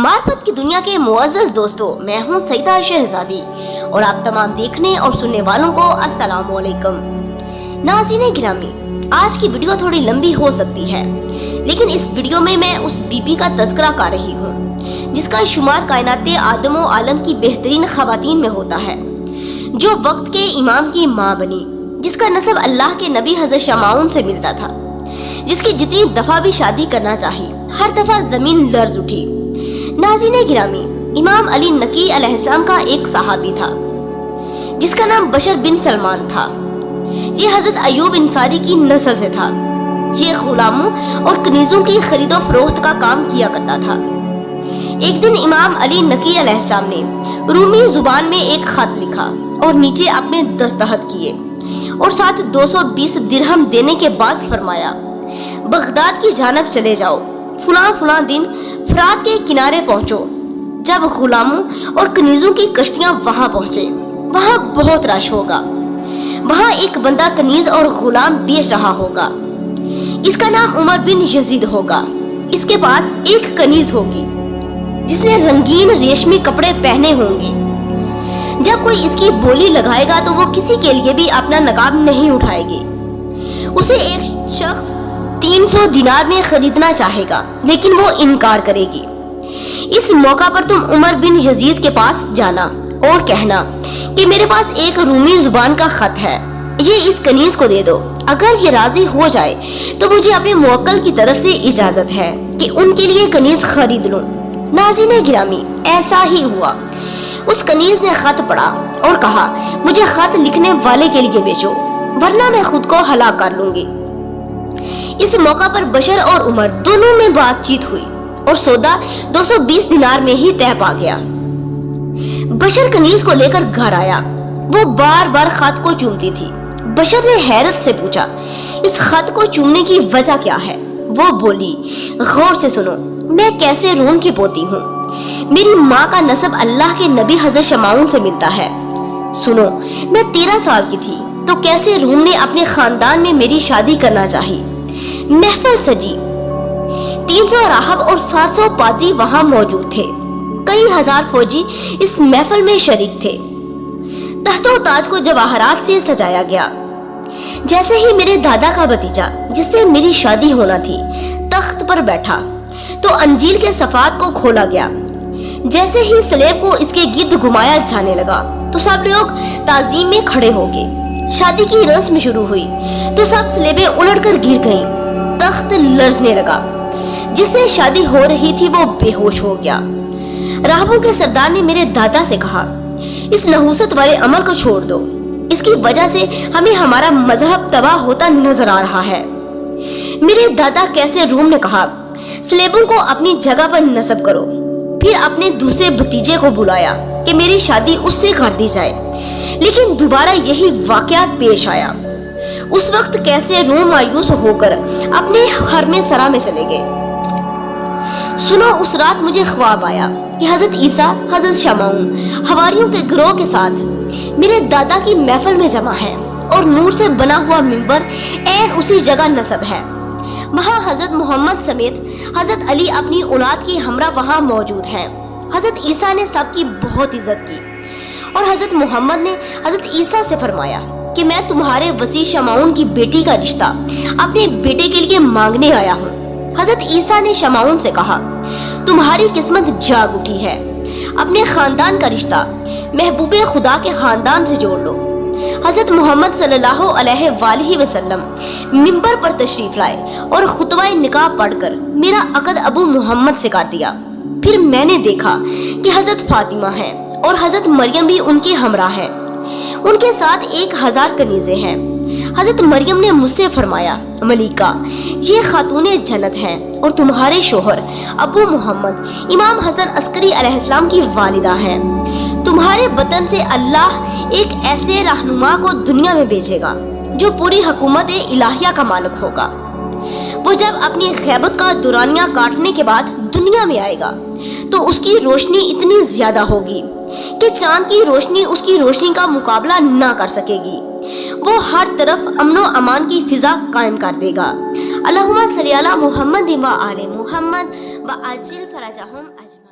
मार्फत की दुनिया के मुअज़्ज़ज़ दोस्तों, मैं हूँ सईदा शहज़ादी और आप तमाम देखने और सुनने वालों को अस्सलामु अलैकुम। नाज़रीन गिरामी, आज की वीडियो थोड़ी लंबी हो सकती है, लेकिन इस वीडियो में मैं उस बीबी का तज़किरा कर रही हूँ जिसका शुमार कायनाते आदम व आलम की बेहतरीन ख़वातीन में होता है, जो वक्त के इमाम की माँ बनी, जिसका नसब अल्लाह के नबी हज़रत शमाउन से मिलता था, जिसकी जितनी दफ़ा भी शादी करना चाहिए हर दफ़ा ज़मीन लर्ज़ उठी। नाज़रीन गिरामी, इमाम अली नकी अलैहिस्सलाम का एक सहाबी था जिसका नाम बशर बिन सलमान था। ये हज़रत अयूब इंसारी की नस्ल से था। ये गुलामों और कनीज़ों की खरीदो फरोख्त का काम किया करता था। एक दिन इमाम अली नकी अलैहिस्सलाम ने रूमी जुबान में एक खत लिखा और नीचे अपने दस्तखत किए और साथ 220 दिरहम देने के बाद फरमाया, बगदाद की जानब चले जाओ, फुला दिन फरात के किनारे पहुंचो। जब गुलामों और कनीज़ों की कश्तियां वहां पहुंचे, वहां बहुत रश होगा। वहां एक बंदा कनीज और गुलाम बेच रहा होगा। इसका नाम उमर बिन यजीद होगा। इसके पास एक कनीज होगी जिसने रंगीन रेशमी कपड़े पहने होंगे। जब कोई इसकी बोली लगाएगा तो वो किसी के लिए भी अपना नकाब नहीं उठाएगी। उसे एक शख्स 300 दिनार में खरीदना चाहेगा, लेकिन वो इनकार करेगी। इस मौका पर तुम उमर बिन यजीद के पास जाना और कहना कि मेरे पास एक रूमी जुबान का खत है, ये इस कनीज को दे दो। अगर ये राजी हो जाए तो मुझे अपने मुवक्किल की तरफ से इजाजत है कि उनके लिए कनीज खरीद लूं। नाज़रीन गिरामी, ऐसा ही हुआ। उस कनीज ने खत पढ़ा और कहा, मुझे खत लिखने वाले के लिए बेचो, वरना मैं खुद को हलाक कर लूंगी। इस मौका पर बशर और उमर दोनों में बातचीत हुई और सौदा 220 दिनार में ही तय पा गया। बशर कनीज को लेकर घर आया। वो बार बार खत को चूमती थी। बशर ने हैरत से पूछा, इस खत को चूमने की वजह क्या है? वो बोली, गौर से सुनो, मैं कैसे रूम की पोती हूँ। मेरी माँ का नसब अल्लाह के नबी हज़रत शमाउन से मिलता है। सुनो, मैं 13 साल की थी तो कैसे रूम ने अपने खानदान में मेरी शादी करना चाहिए। महफिल सजी, 300 राहब और 700 पादरी वहां मौजूद थे। कई हजार फौजी इस महफिल में शरीक थे। तख्तो ताज को जवाहरात से सजाया गया। जैसे ही मेरे दादा का भतीजा, जिससे मेरी शादी होना थी, तख्त पर बैठा तो अंजील के सफात को खोला गया। जैसे ही स्लेब को इसके गिर्द घुमाया जाने लगा तो सब लोग ताजीम में खड़े हो गए। शादी की रस्म शुरू हुई तो सब स्लेबें उलटकर गिर गईं। तख्त लर्जने लगा। जिससे शादी हो रही थी वो बेहोश हो गया। राहबों के सरदार ने मेरे दादा से कहा, इस नहूसत वाले अमल को छोड़ दो, इसकी वजह से हमें हमारा मजहब तबाह होता नजर आ रहा है। मेरे दादा कैसर रूम ने कहा, स्लेबों को अपनी जगह पर नस्ब करो। फिर अपने दूसरे भतीजे को बुलाया कि मेरी शादी उससे कर दी जाए, लेकिन दोबारा यही वाकया पेश आया। उस वक्त कैसर रूम मायूस होकर अपने घर में सरा में चले गए। सुनो, उस रात मुझे ख्वाब आया कि हजरत ईसा, हजरत शमाउन हवारियों के गिरोह के साथ मेरे दादा की महफिल में जमा है और नूर से बना हुआ मिंबर ऐन उसी जगह नस्ब है। वहाँ हजरत मोहम्मद समेत हजरत अली अपनी औलाद की हमरा वहाँ मौजूद हैं। हजरत ईसा ने सबकी बहुत इज्जत की और हजरत मोहम्मद ने हजरत ईसा से फरमाया कि मैं तुम्हारे वसी शमाउन की बेटी का रिश्ता अपने बेटे के लिए मांगने आया हूँ। हजरत ईसा ने शमाउन से कहा, तुम्हारी किस्मत जाग उठी है, अपने खानदान का रिश्ता महबूबे खुदा के खानदान से जोड़ लो। हजरत मोहम्मद सल्लल्लाहु अलैहि वसल्लम मिंबर पर तशरीफ लाए और खुतबाए निकाह पढ़कर मेरा अक़द अबू मोहम्मद से कर दिया। फिर मैंने देखा कि हजरत फातिमा है और हजरत मरियम भी उनके हमरा है। उनके साथ 1000 कनीज़ें हैं। हजरत मरियम ने मुझसे फरमाया, मलिका, ये खातूने जन्नत हैं और तुम्हारे शोहर अबू मोहम्मद इमाम हसन अस्करी अलैहिस्सलाम की वालिदा हैं। तुम्हारे बतन से अल्लाह एक ऐसे रहनुमा को दुनिया में भेजेगा जो पूरी हुकूमत इलाहिया का मालिक होगा। वो जब अपनी गैबत का दुरानिया काटने के बाद दुनिया में आएगा तो उसकी रोशनी इतनी ज्यादा होगी कि चांद की रोशनी उसकी रोशनी का मुकाबला ना कर सकेगी। वो हर तरफ अमनो अमान की फिजा कायम कर देगा। अल्लाहुम्मा सल्ली अला मुहम्मद व आले मुहम्मद व अज्जिल फरजहुम अजमईन।